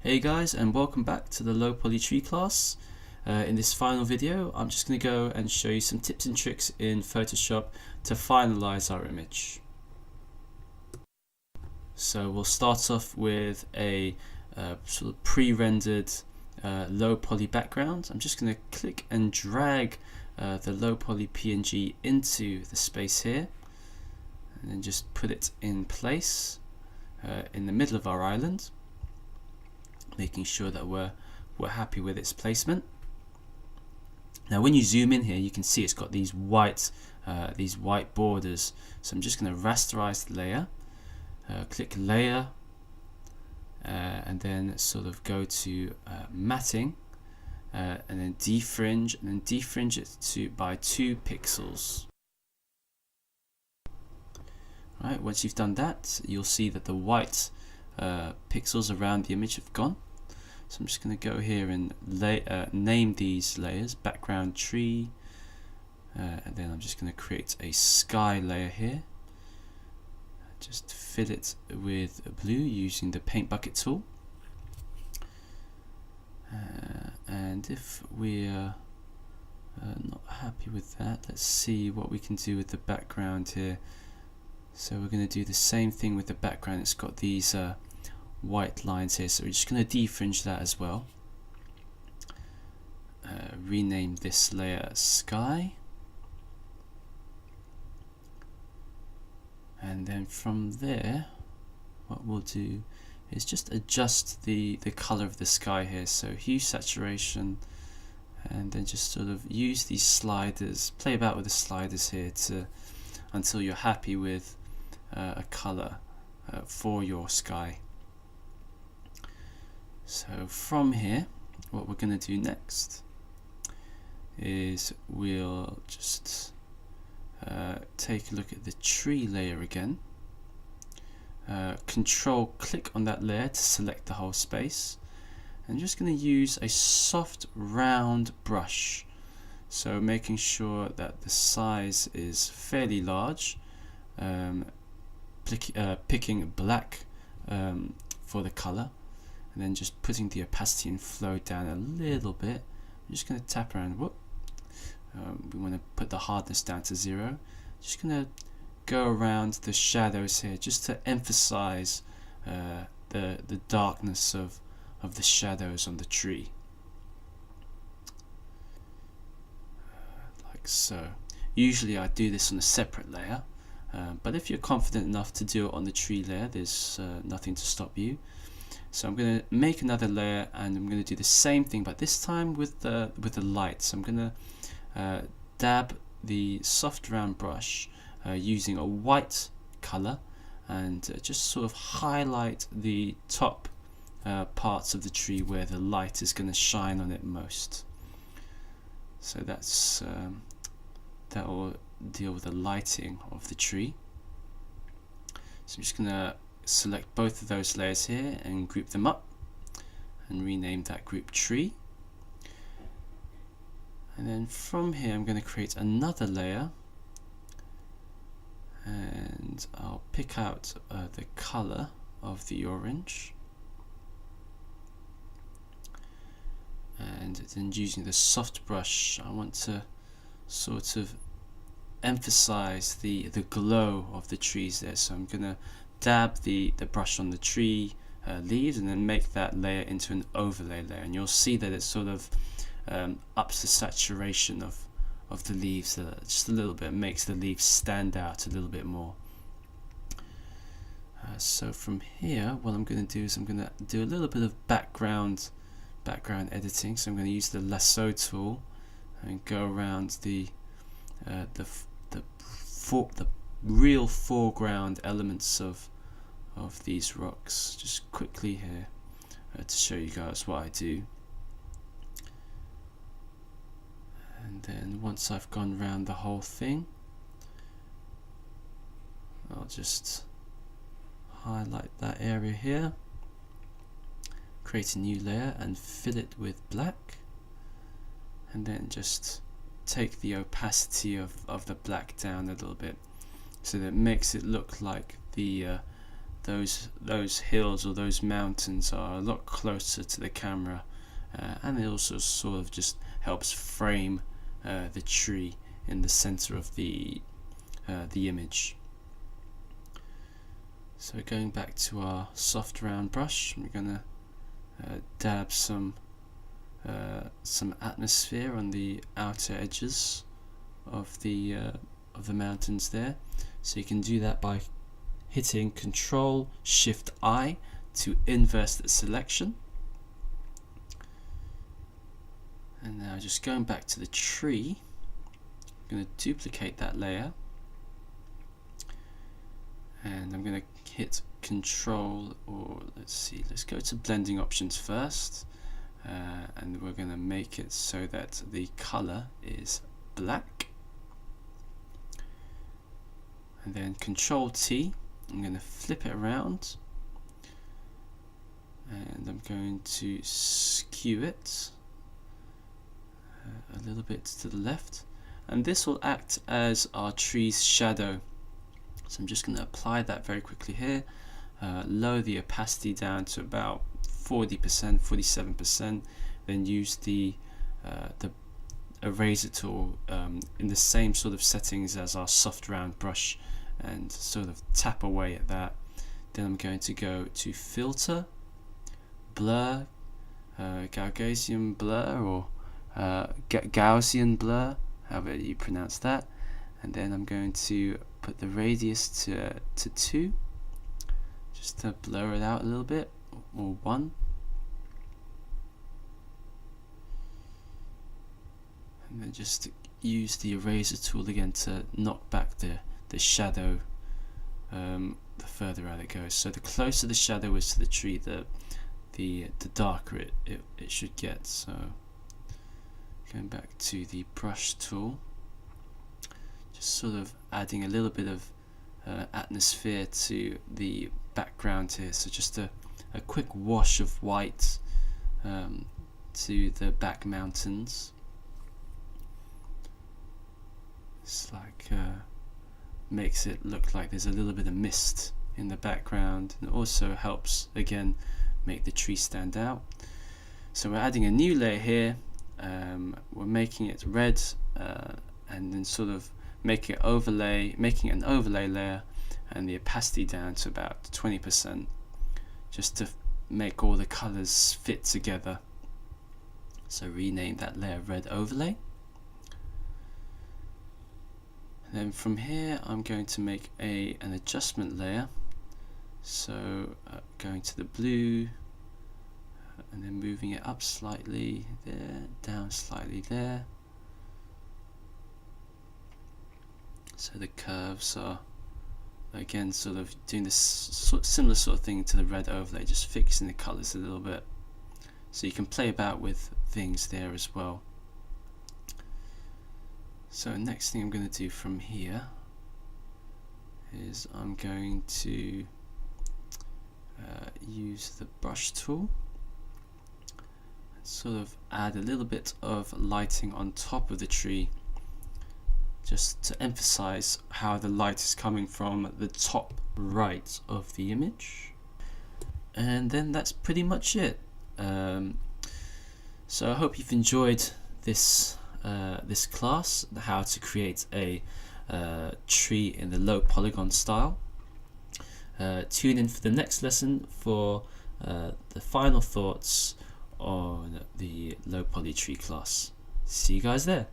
Hey guys, and welcome back to the low poly tree class. In this final video I'm just going to go and show you some tips and tricks in Photoshop to finalize our image. So we'll start off with a sort of pre-rendered low poly background. I'm just going to click and drag the low poly PNG into the space here and then just put it in place in the middle of our island, making sure that we're happy with its placement. Now when you zoom in here you can see it's got these white borders, so I'm just going to rasterize the layer, click layer, and then sort of go to matting, and then defringe, it by 2 pixels. Right, once you've done that, you'll see that the white pixels around the image have gone. So I'm just going to go here and name these layers background tree, and then I'm just going to create a sky layer here. Just fill it with blue using the paint bucket tool, and if we're not happy with that, let's see what we can do with the background here. So we're going to do the same thing with the background. It's got these white lines here, so we're just going to defringe that as well. Rename this layer sky, and then from there what we'll do is just adjust the color of the sky here, so hue, saturation, and then just sort of use these sliders, play about with the sliders here until you're happy with a color for your sky. So from here what we're going to do next is we'll just take a look at the tree layer again. Control click on that layer to select the whole space. I'm just going to use a soft round brush, so making sure that the size is fairly large, picking black for the color, and then just putting the opacity and flow down a little bit. I'm just going to tap around. We want to put the hardness down to 0. Just going to go around the shadows here just to emphasize the darkness of the shadows on the tree, like so. Usually I do this on a separate layer, but if you're confident enough to do it on the tree layer, there's nothing to stop you. So I'm going to make another layer and I'm going to do the same thing, but this time with the light. So I'm going to dab the soft round brush using a white color and just sort of highlight the top parts of the tree where the light is going to shine on it most. So that's that will deal with the lighting of the tree. So I'm just going to select both of those layers here and group them up and rename that group tree. And then from here I'm going to create another layer, and I'll pick out the color of the orange, and then using the soft brush I want to sort of emphasize the glow of the trees there. So I'm going to dab the brush on the tree leaves and then make that layer into an overlay layer, and you'll see that it sort of ups the saturation of the leaves just a little bit, makes the leaves stand out a little bit more. So from here what I'm going to do is I'm going to do a little bit of background editing. So I'm going to use the lasso tool and go around the real foreground elements of these rocks just quickly here to show you guys what I do. And then once I've gone around the whole thing, I'll just highlight that area here, create a new layer and fill it with black, and then just take the opacity of the black down a little bit so that it makes it look like the those hills or those mountains are a lot closer to the camera, and it also sort of just helps frame the tree in the center of the image. So going back to our soft round brush, we're gonna dab some atmosphere on the outer edges of the mountains there. So you can do that by hitting Control-Shift-I to inverse the selection. And now just going back to the tree, I'm going to duplicate that layer, and I'm going to hit Control, or let's go to blending options first, and we're going to make it so that the color is black, and then Control-T, I'm going to flip it around, and I'm going to skew it a little bit to the left, and this will act as our tree's shadow. So I'm just going to apply that very quickly here, lower the opacity down to about 40%, 47%, then use the eraser tool in the same sort of settings as our soft round brush, and sort of tap away at that. Then I'm going to go to Filter, Blur, Gaussian Blur, or Gaussian Blur, however you pronounce that, and then I'm going to put the radius to 2, just to blur it out a little bit, or 1. And then just use the eraser tool again to knock back the shadow the further out it goes. So the closer the shadow is to the tree, the darker it should get. So going back to the brush tool, just sort of adding a little bit of atmosphere to the background here. So just a quick wash of white to the back mountains. It's like makes it look like there's a little bit of mist in the background, and it also helps again make the tree stand out. So we're adding a new layer here. We're making it red, and then sort of making an overlay layer, and the opacity down to about 20%, just to make all the colors fit together. So rename that layer Red Overlay. And then from here I'm going to make an adjustment layer. So going to the blue, and then moving it up slightly there, down slightly there. So the curves are again sort of doing this similar sort of thing to the red overlay, just fixing the colors a little bit. So you can play about with things there as well. So next thing I'm going to do from here is I'm going to use the brush tool, sort of add a little bit of lighting on top of the tree, just to emphasize how the light is coming from the top right of the image. And then that's pretty much it. So I hope you've enjoyed this class, how to create a tree in the low polygon style. Tune in for the next lesson for the final thoughts on the low poly tree class. See you guys there.